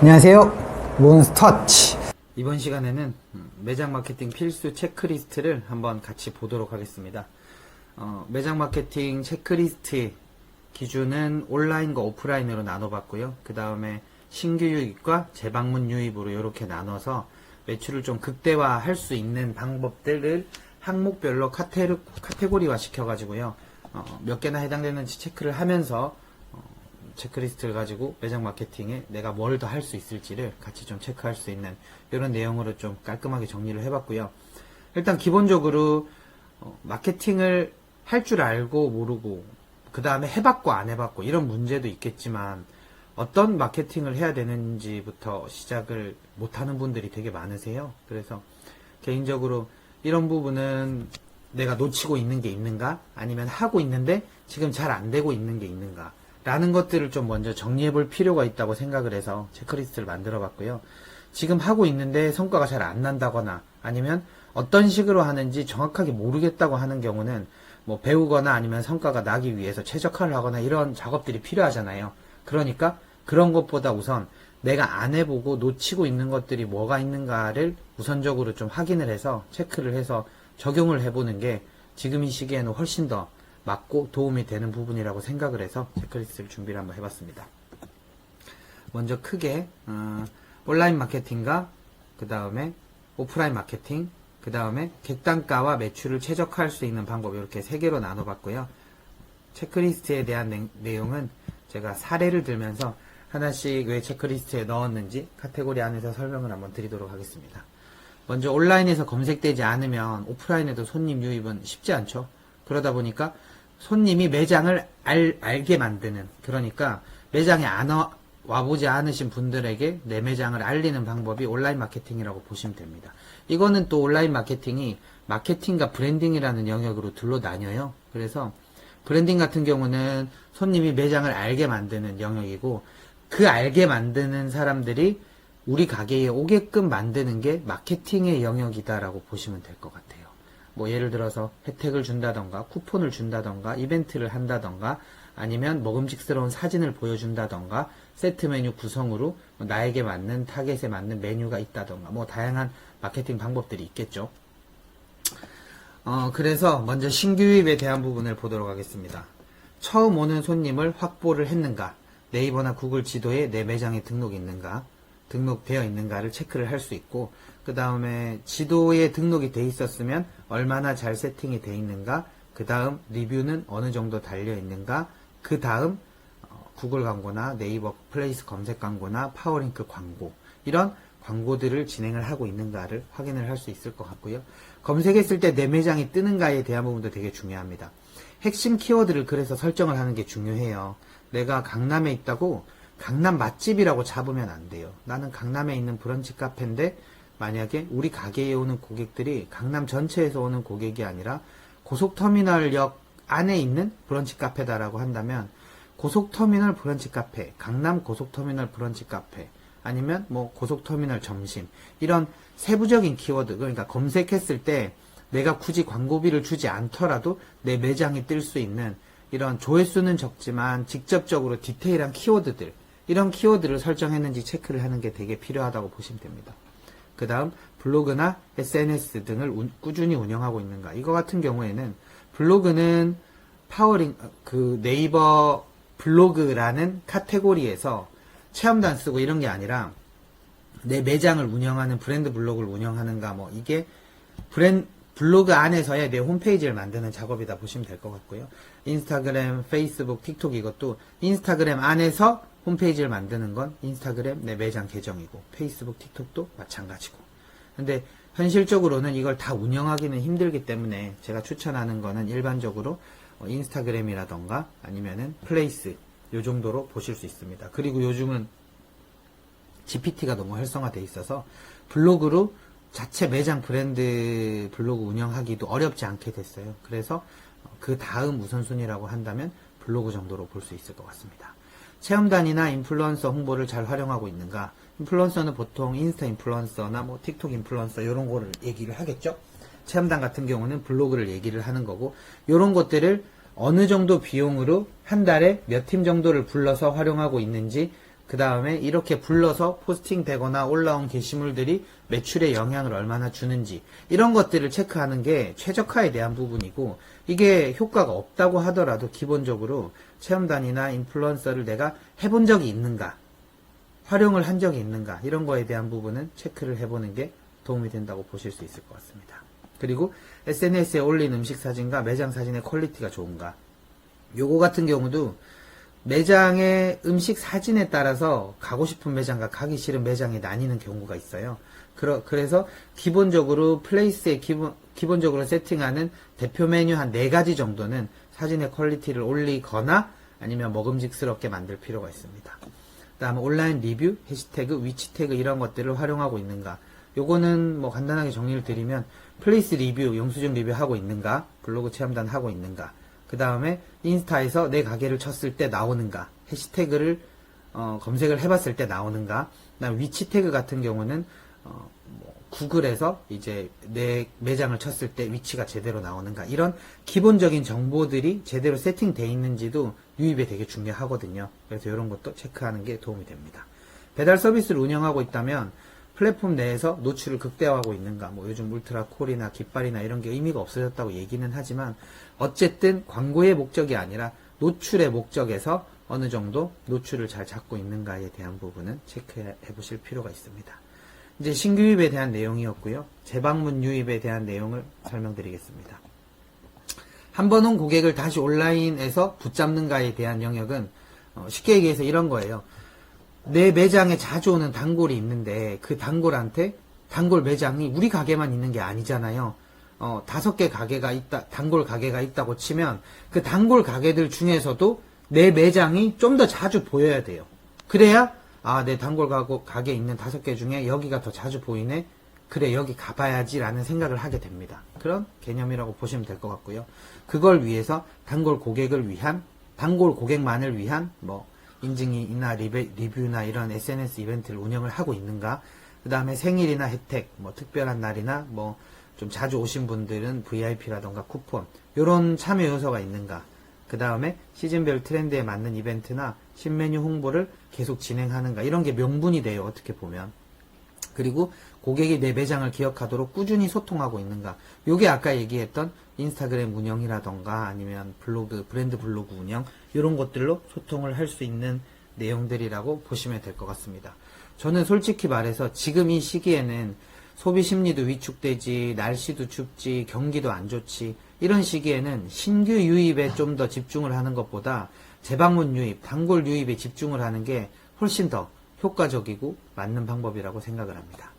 안녕하세요. 몬스터치. 이번 시간에는 매장 마케팅 필수 체크리스트를 한번 같이 보도록 하겠습니다. 매장 마케팅 체크리스트의 기준은 온라인과 오프라인으로 나눠봤고요. 그 다음에 신규 유입과 재방문 유입으로 이렇게 나눠서 매출을 좀 극대화할 수 있는 방법들을 항목별로 카테고리화 시켜가지고요. 몇 개나 해당되는지 체크를 하면서 체크리스트를 가지고 매장 마케팅에 내가 뭘 더 할 수 있을지를 같이 좀 체크할 수 있는 이런 내용으로 좀 깔끔하게 정리를 해봤고요. 일단 기본적으로 마케팅을 할 줄 알고 모르고 그 다음에 해봤고 안 해봤고 이런 문제도 있겠지만 어떤 마케팅을 해야 되는지부터 시작을 못하는 분들이 되게 많으세요. 그래서 개인적으로 이런 부분은 내가 놓치고 있는 게 있는가 아니면 하고 있는데 지금 잘 안 되고 있는 게 있는가 라는 것들을 좀 먼저 정리해 볼 필요가 있다고 생각을 해서 체크리스트를 만들어 봤고요. 지금 하고 있는데 성과가 잘 안 난다거나 아니면 어떤 식으로 하는지 정확하게 모르겠다고 하는 경우는 뭐 배우거나 아니면 성과가 나기 위해서 최적화를 하거나 이런 작업들이 필요하잖아요. 그러니까 그런 것보다 우선 내가 안 해보고 놓치고 있는 것들이 뭐가 있는가를 우선적으로 좀 확인을 해서 체크를 해서 적용을 해보는 게 지금 이 시기에는 훨씬 더 맞고 도움이 되는 부분이라고 생각을 해서 체크리스트를 준비를 한번 해봤습니다. 먼저 크게 온라인 마케팅과 그 다음에 오프라인 마케팅, 그 다음에 객단가와 매출을 최적화할 수 있는 방법 이렇게 세 개로 나눠봤고요. 체크리스트에 대한 내용은 제가 사례를 들면서 하나씩 왜 체크리스트에 넣었는지 카테고리 안에서 설명을 한번 드리도록 하겠습니다. 먼저 온라인에서 검색되지 않으면 오프라인에도 손님 유입은 쉽지 않죠. 그러다 보니까 손님이 매장을 알게 만드는, 그러니까 매장에 와보지 않으신 분들에게 내 매장을 알리는 방법이 온라인 마케팅이라고 보시면 됩니다. 이거는 또 온라인 마케팅이 마케팅과 브랜딩이라는 영역으로 둘로 나뉘어요. 그래서 브랜딩 같은 경우는 손님이 매장을 알게 만드는 영역이고 그 알게 만드는 사람들이 우리 가게에 오게끔 만드는 게 마케팅의 영역이다라고 보시면 될 것 같아요. 뭐 예를 들어서 혜택을 준다던가 쿠폰을 준다던가 이벤트를 한다던가 아니면 먹음직스러운 사진을 보여준다던가 세트 메뉴 구성으로 나에게 맞는 타겟에 맞는 메뉴가 있다던가 뭐 다양한 마케팅 방법들이 있겠죠. 그래서 먼저 신규 유입에 대한 부분을 보도록 하겠습니다. 처음 오는 손님을 확보를 했는가, 네이버나 구글 지도에 내 매장에 등록되어 있는가를 체크를 할 수 있고, 그 다음에 지도에 등록이 돼 있었으면 얼마나 잘 세팅이 돼 있는가, 그 다음 리뷰는 어느 정도 달려 있는가, 그 다음 구글 광고나 네이버 플레이스 검색 광고나 파워링크 광고 이런 광고들을 진행을 하고 있는가를 확인을 할 수 있을 것 같고요. 검색했을 때 내 매장이 뜨는가에 대한 부분도 되게 중요합니다. 핵심 키워드를 그래서 설정을 하는 게 중요해요. 내가 강남에 있다고 강남 맛집이라고 잡으면 안 돼요. 나는 강남에 있는 브런치 카페인데 만약에 우리 가게에 오는 고객들이 강남 전체에서 오는 고객이 아니라 고속터미널역 안에 있는 브런치 카페다라고 한다면 고속터미널 브런치 카페, 강남 고속터미널 브런치 카페 아니면 뭐 고속터미널 점심 이런 세부적인 키워드, 그러니까 검색했을 때 내가 굳이 광고비를 주지 않더라도 내 매장이 뜰 수 있는 이런 조회수는 적지만 직접적으로 디테일한 키워드들, 이런 키워드를 설정했는지 체크를 하는 게 되게 필요하다고 보시면 됩니다. 그 다음 블로그나 SNS 등을 꾸준히 운영하고 있는가. 이거 같은 경우에는 블로그는 네이버 블로그라는 카테고리에서 체험단 쓰고 이런 게 아니라 내 매장을 운영하는 브랜드 블로그를 운영하는가, 뭐 이게 블로그 안에서의 내 홈페이지를 만드는 작업이다 보시면 될 것 같고요. 인스타그램, 페이스북, 틱톡 이것도 인스타그램 안에서 홈페이지를 만드는 건 인스타그램 내 매장 계정이고 페이스북, 틱톡도 마찬가지고. 근데 현실적으로는 이걸 다 운영하기는 힘들기 때문에 제가 추천하는 거는 일반적으로 인스타그램이라던가 아니면은 플레이스 요 정도로 보실 수 있습니다. 그리고 요즘은 GPT가 너무 활성화되어 있어서 블로그로 자체 매장 브랜드 블로그 운영하기도 어렵지 않게 됐어요. 그래서 그 다음 우선순위라고 한다면 블로그 정도로 볼 수 있을 것 같습니다. 체험단이나 인플루언서 홍보를 잘 활용하고 있는가. 인플루언서는 보통 인스타 인플루언서나 뭐 틱톡 인플루언서 이런 거를 얘기를 하겠죠. 체험단 같은 경우는 블로그를 얘기를 하는 거고, 이런 것들을 어느 정도 비용으로 한 달에 몇 팀 정도를 불러서 활용하고 있는지 그 다음에 이렇게 불러서 포스팅 되거나 올라온 게시물들이 매출에 영향을 얼마나 주는지 이런 것들을 체크하는 게 최적화에 대한 부분이고, 이게 효과가 없다고 하더라도 기본적으로 체험단이나 인플루언서를 내가 해본 적이 있는가, 활용을 한 적이 있는가, 이런 거에 대한 부분은 체크를 해보는 게 도움이 된다고 보실 수 있을 것 같습니다. 그리고 SNS에 올린 음식 사진과 매장 사진의 퀄리티가 좋은가, 요거 같은 경우도 매장의 음식 사진에 따라서 가고 싶은 매장과 가기 싫은 매장이 나뉘는 경우가 있어요. 그래서 기본적으로 플레이스에 기본적으로 세팅하는 대표 메뉴 한 4가지 정도는 사진의 퀄리티를 올리거나 아니면 먹음직스럽게 만들 필요가 있습니다. 그 다음에 온라인 리뷰, 해시태그, 위치 태그 이런 것들을 활용하고 있는가. 요거는 뭐 간단하게 정리를 드리면 플레이스 리뷰, 영수증 리뷰 하고 있는가, 블로그 체험단 하고 있는가, 그 다음에 인스타에서 내 가게를 쳤을 때 나오는가, 해시태그를 검색을 해봤을 때 나오는가, 그 다음에 위치 태그 같은 경우는 구글에서 이제 내 매장을 쳤을 때 위치가 제대로 나오는가, 이런 기본적인 정보들이 제대로 세팅되어 있는지도 유입에 되게 중요하거든요. 그래서 이런 것도 체크하는 게 도움이 됩니다. 배달 서비스를 운영하고 있다면 플랫폼 내에서 노출을 극대화하고 있는가, 뭐 요즘 울트라 콜이나 깃발이나 이런 게 의미가 없어졌다고 얘기는 하지만 어쨌든 광고의 목적이 아니라 노출의 목적에서 어느 정도 노출을 잘 잡고 있는가에 대한 부분은 체크해 보실 필요가 있습니다. 이제 신규 유입에 대한 내용이었고요. 재방문 유입에 대한 내용을 설명드리겠습니다. 한 번 온 고객을 다시 온라인에서 붙잡는가에 대한 영역은 쉽게 얘기해서 이런 거예요. 내 매장에 자주 오는 단골이 있는데 그 단골한테 단골 매장이 우리 가게만 있는 게 아니잖아요. 5개 가게가 있다, 단골 가게가 있다고 치면 그 단골 가게들 중에서도 내 매장이 좀 더 자주 보여야 돼요. 그래야 내 단골 가게 있는 5개 중에 여기가 더 자주 보이네, 그래 여기 가봐야지 라는 생각을 하게 됩니다. 그런 개념이라고 보시면 될 것 같고요. 그걸 위해서 단골 고객만을 위한 뭐 인증이나 리뷰나 이런 SNS 이벤트를 운영을 하고 있는가, 그 다음에 생일이나 혜택, 뭐 특별한 날이나 뭐 좀 자주 오신 분들은 VIP라던가 쿠폰, 요런 참여 요소가 있는가, 그 다음에 시즌별 트렌드에 맞는 이벤트나 신메뉴 홍보를 계속 진행하는가, 이런 게 명분이 돼요, 어떻게 보면. 그리고 고객이 내 매장을 기억하도록 꾸준히 소통하고 있는가, 요게 아까 얘기했던 인스타그램 운영이라던가 아니면 블로그, 브랜드 블로그 운영, 이런 것들로 소통을 할 수 있는 내용들이라고 보시면 될 것 같습니다. 저는 솔직히 말해서 지금 이 시기에는 소비 심리도 위축되지, 날씨도 춥지, 경기도 안 좋지, 이런 시기에는 신규 유입에 좀 더 집중을 하는 것보다 재방문 유입, 단골 유입에 집중을 하는 게 훨씬 더 효과적이고 맞는 방법이라고 생각을 합니다.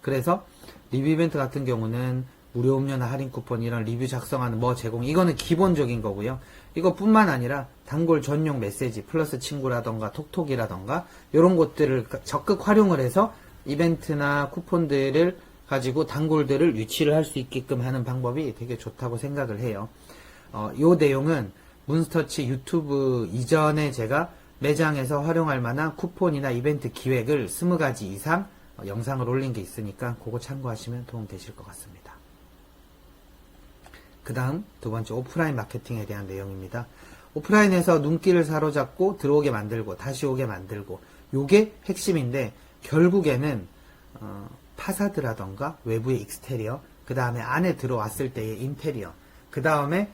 그래서 리뷰 이벤트 같은 경우는 무료 음료나 할인 쿠폰, 이런 리뷰 작성하는 뭐 제공, 이거는 기본적인 거고요. 이것뿐만 아니라 단골 전용 메시지, 플러스 친구라던가 톡톡이라던가 이런 것들을 적극 활용을 해서 이벤트나 쿠폰들을 가지고 단골들을 유치를 할 수 있게끔 하는 방법이 되게 좋다고 생각을 해요. 요 내용은 문스터치 유튜브 이전에 제가 매장에서 활용할 만한 쿠폰이나 이벤트 기획을 20가지 이상 영상을 올린 게 있으니까 그거 참고하시면 도움 되실 것 같습니다. 그 다음 두 번째, 오프라인 마케팅에 대한 내용입니다. 오프라인에서 눈길을 사로잡고 들어오게 만들고 다시 오게 만들고, 요게 핵심인데 결국에는 파사드라던가 외부의 익스테리어, 그 다음에 안에 들어왔을 때의 인테리어, 그 다음에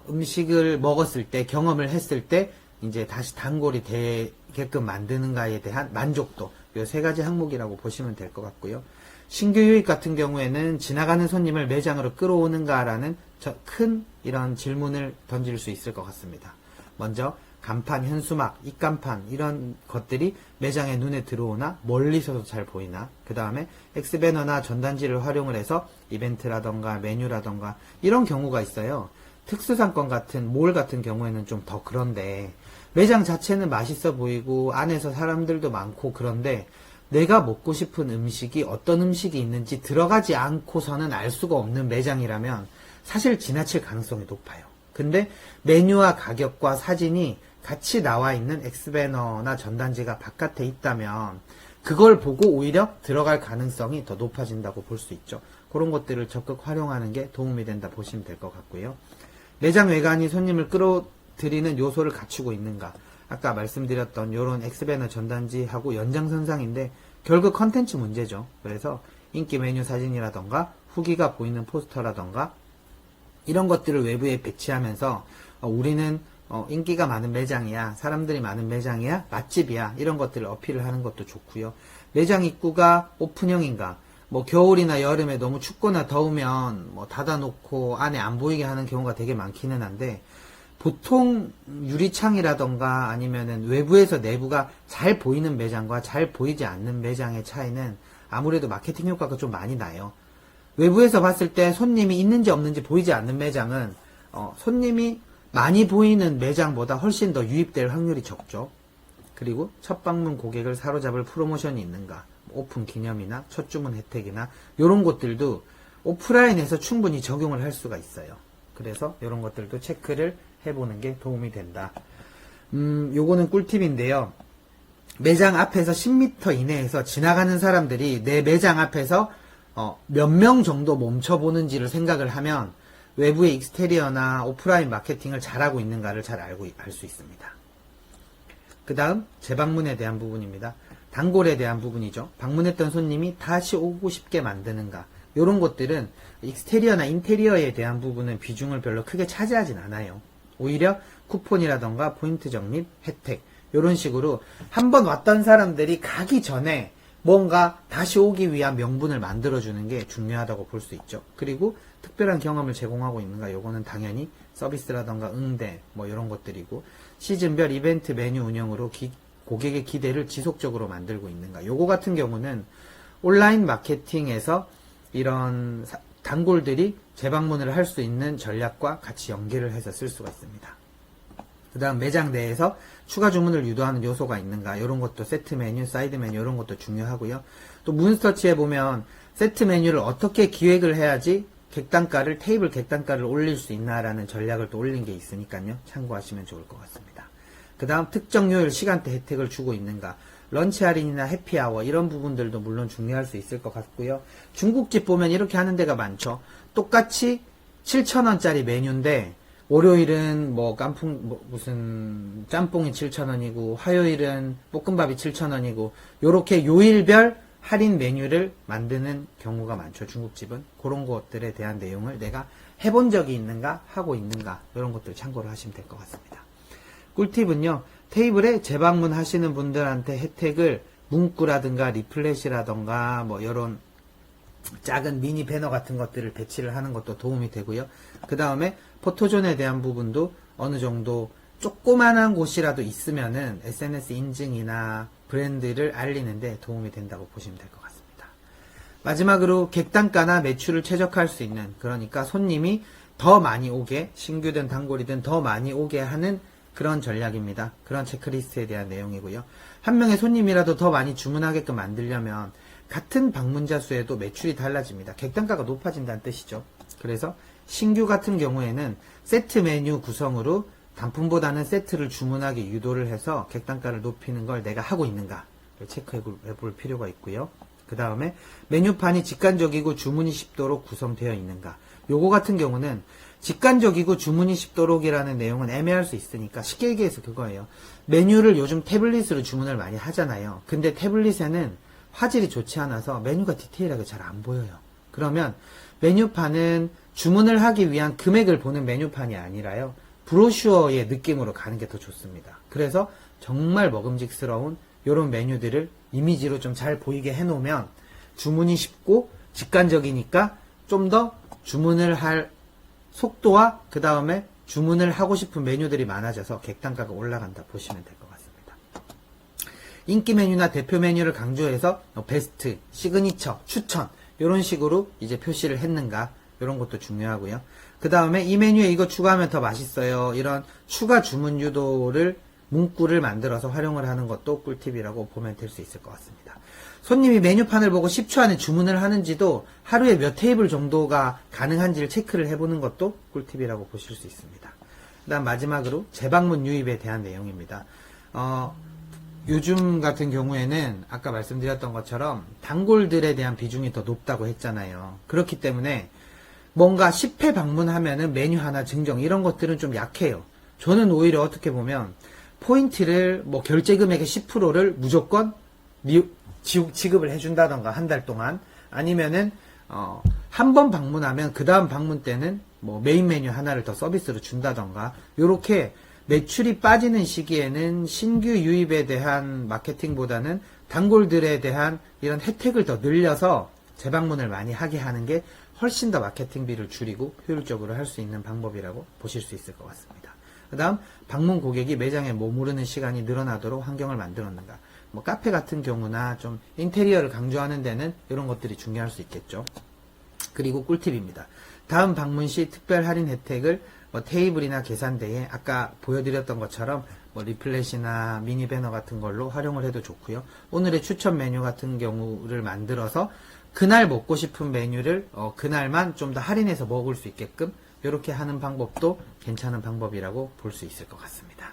음식을 먹었을 때, 경험을 했을 때 이제 다시 단골이 되게끔 만드는가에 대한 만족도, 요 3가지 항목이라고 보시면 될 것 같고요. 신규 유입 같은 경우에는 지나가는 손님을 매장으로 끌어오는가라는 큰 이런 질문을 던질 수 있을 것 같습니다. 먼저 간판, 현수막, 입간판, 이런 것들이 매장에 눈에 들어오나, 멀리서도 잘 보이나, 그 다음에 X배너나 전단지를 활용을 해서 이벤트라던가 메뉴라던가 이런 경우가 있어요. 특수상권 같은 몰 같은 경우에는 좀 더 그런데, 매장 자체는 맛있어 보이고 안에서 사람들도 많고, 그런데 내가 먹고 싶은 음식이 어떤 음식이 있는지 들어가지 않고서는 알 수가 없는 매장이라면 사실 지나칠 가능성이 높아요. 근데 메뉴와 가격과 사진이 같이 나와 있는 X배너나 전단지가 바깥에 있다면 그걸 보고 오히려 들어갈 가능성이 더 높아진다고 볼 수 있죠. 그런 것들을 적극 활용하는 게 도움이 된다 보시면 될 것 같고요. 매장 외관이 손님을 끌어들이는 요소를 갖추고 있는가, 아까 말씀드렸던 요런 X배너 전단지하고 연장선상인데 결국 컨텐츠 문제죠. 그래서 인기 메뉴 사진이라던가 후기가 보이는 포스터라던가 이런 것들을 외부에 배치하면서 우리는 인기가 많은 매장이야, 사람들이 많은 매장이야, 맛집이야, 이런 것들을 어필을 하는 것도 좋고요. 매장 입구가 오픈형인가, 뭐 겨울이나 여름에 너무 춥거나 더우면 뭐 닫아놓고 안에 안 보이게 하는 경우가 되게 많기는 한데, 보통 유리창이라던가 아니면은 외부에서 내부가 잘 보이는 매장과 잘 보이지 않는 매장의 차이는 아무래도 마케팅 효과가 좀 많이 나요. 외부에서 봤을 때 손님이 있는지 없는지 보이지 않는 매장은 손님이 많이 보이는 매장보다 훨씬 더 유입될 확률이 적죠. 그리고 첫 방문 고객을 사로잡을 프로모션이 있는가, 오픈 기념이나 첫 주문 혜택이나 이런 것들도 오프라인에서 충분히 적용을 할 수가 있어요. 그래서 이런 것들도 체크를 해보는 게 도움이 된다. 요거는 꿀팁인데요. 매장 앞에서 10m 이내에서 지나가는 사람들이 내 매장 앞에서 몇 명 정도 멈춰보는지를 생각을 하면 외부의 익스테리어나 오프라인 마케팅을 잘하고 있는가를 잘 알 수 있습니다. 그 다음 재방문에 대한 부분입니다. 단골에 대한 부분이죠. 방문했던 손님이 다시 오고 싶게 만드는가, 이런 것들은 익스테리어나 인테리어에 대한 부분은 비중을 별로 크게 차지하진 않아요. 오히려 쿠폰이라던가 포인트 적립, 혜택 이런 식으로 한번 왔던 사람들이 가기 전에 뭔가 다시 오기 위한 명분을 만들어주는 게 중요하다고 볼 수 있죠. 그리고 특별한 경험을 제공하고 있는가, 요거는 당연히 서비스라던가 응대 뭐 이런 것들이고, 시즌별 이벤트 메뉴 운영으로 고객의 기대를 지속적으로 만들고 있는가, 요거 같은 경우는 온라인 마케팅에서 이런 단골들이 재방문을 할 수 있는 전략과 같이 연계를 해서 쓸 수가 있습니다. 그 다음 매장 내에서 추가 주문을 유도하는 요소가 있는가, 이런 것도 세트 메뉴, 사이드 메뉴 이런 것도 중요하고요. 또 문서치에 보면 세트 메뉴를 어떻게 기획을 해야지 테이블 객단가를 올릴 수 있나라는 전략을 또 올린 게 있으니까요. 참고하시면 좋을 것 같습니다. 그 다음 특정 요일 시간대 혜택을 주고 있는가, 런치 할인이나 해피아워 이런 부분들도 물론 중요할 수 있을 것 같고요. 중국집 보면 이렇게 하는 데가 많죠. 똑같이 7,000원짜리 메뉴인데 월요일은 무슨 짬뽕이 7,000원이고 화요일은 볶음밥이 7,000원이고 요렇게 요일별 할인 메뉴를 만드는 경우가 많죠. 중국집은 그런 것들에 대한 내용을 내가 해본 적이 있는가, 하고 있는가, 이런 것들 참고를 하시면 될 것 같습니다. 꿀팁은요, 테이블에 재방문 하시는 분들한테 혜택을 문구라든가 리플렛이라든가 뭐 이런 작은 미니 배너 같은 것들을 배치를 하는 것도 도움이 되고요. 그 다음에 포토존에 대한 부분도 어느 정도 조그만한 곳이라도 있으면은 SNS 인증이나 브랜드를 알리는데 도움이 된다고 보시면 될 것 같습니다. 마지막으로 객단가나 매출을 최적화할 수 있는, 그러니까 손님이 더 많이 오게, 신규든 단골이든 더 많이 오게 하는 그런 전략입니다. 그런 체크리스트에 대한 내용이고요. 한 명의 손님이라도 더 많이 주문하게끔 만들려면 같은 방문자 수에도 매출이 달라집니다. 객단가가 높아진다는 뜻이죠. 그래서 신규 같은 경우에는 세트 메뉴 구성으로 단품보다는 세트를 주문하게 유도를 해서 객단가를 높이는 걸 내가 하고 있는가 체크해 볼 필요가 있고요. 그 다음에 메뉴판이 직관적이고 주문이 쉽도록 구성되어 있는가, 요거 같은 경우는 직관적이고 주문이 쉽도록이라는 내용은 애매할 수 있으니까 쉽게 얘기해서 그거예요. 메뉴를 요즘 태블릿으로 주문을 많이 하잖아요. 근데 태블릿에는 화질이 좋지 않아서 메뉴가 디테일하게 잘 안 보여요. 그러면 메뉴판은 주문을 하기 위한 금액을 보는 메뉴판이 아니라요, 브로슈어의 느낌으로 가는 게 더 좋습니다. 그래서 정말 먹음직스러운 이런 메뉴들을 이미지로 좀 잘 보이게 해놓으면 주문이 쉽고 직관적이니까 좀 더 주문을 할 속도와 그 다음에 주문을 하고 싶은 메뉴들이 많아져서 객단가가 올라간다 보시면 될 것 같습니다. 인기 메뉴나 대표 메뉴를 강조해서 베스트, 시그니처, 추천 이런 식으로 이제 표시를 했는가, 이런 것도 중요하고요. 그 다음에 이 메뉴에 이거 추가하면 더 맛있어요, 이런 추가 주문 유도를 문구를 만들어서 활용을 하는 것도 꿀팁이라고 보면 될 수 있을 것 같습니다. 손님이 메뉴판을 보고 10초 안에 주문을 하는지도 하루에 몇 테이블 정도가 가능한지를 체크를 해보는 것도 꿀팁이라고 보실 수 있습니다. 그 다음 마지막으로 재방문 유입에 대한 내용입니다. 요즘 같은 경우에는 아까 말씀드렸던 것처럼 단골들에 대한 비중이 더 높다고 했잖아요. 그렇기 때문에 뭔가 10회 방문하면은 메뉴 하나 증정 이런 것들은 좀 약해요. 저는 오히려 어떻게 보면 포인트를 뭐 결제 금액의 10%를 무조건 지급을 해준다던가 한 달 동안, 아니면은 한 번 방문하면 그 다음 방문 때는 뭐 메인 메뉴 하나를 더 서비스로 준다던가, 요렇게 매출이 빠지는 시기에는 신규 유입에 대한 마케팅보다는 단골들에 대한 이런 혜택을 더 늘려서 재방문을 많이 하게 하는 게 훨씬 더 마케팅비를 줄이고 효율적으로 할 수 있는 방법이라고 보실 수 있을 것 같습니다. 그 다음, 방문 고객이 매장에 머무르는 시간이 늘어나도록 환경을 만들어 놓는가. 뭐 카페 같은 경우나 좀 인테리어를 강조하는 데는 이런 것들이 중요할 수 있겠죠. 그리고 꿀팁입니다. 다음 방문 시 특별 할인 혜택을 뭐 테이블이나 계산대에 아까 보여드렸던 것처럼 뭐 리플렛이나 미니 배너 같은 걸로 활용을 해도 좋고요. 오늘의 추천 메뉴 같은 경우를 만들어서 그날 먹고 싶은 메뉴를 그날만 좀 더 할인해서 먹을 수 있게끔 이렇게 하는 방법도 괜찮은 방법이라고 볼 수 있을 것 같습니다.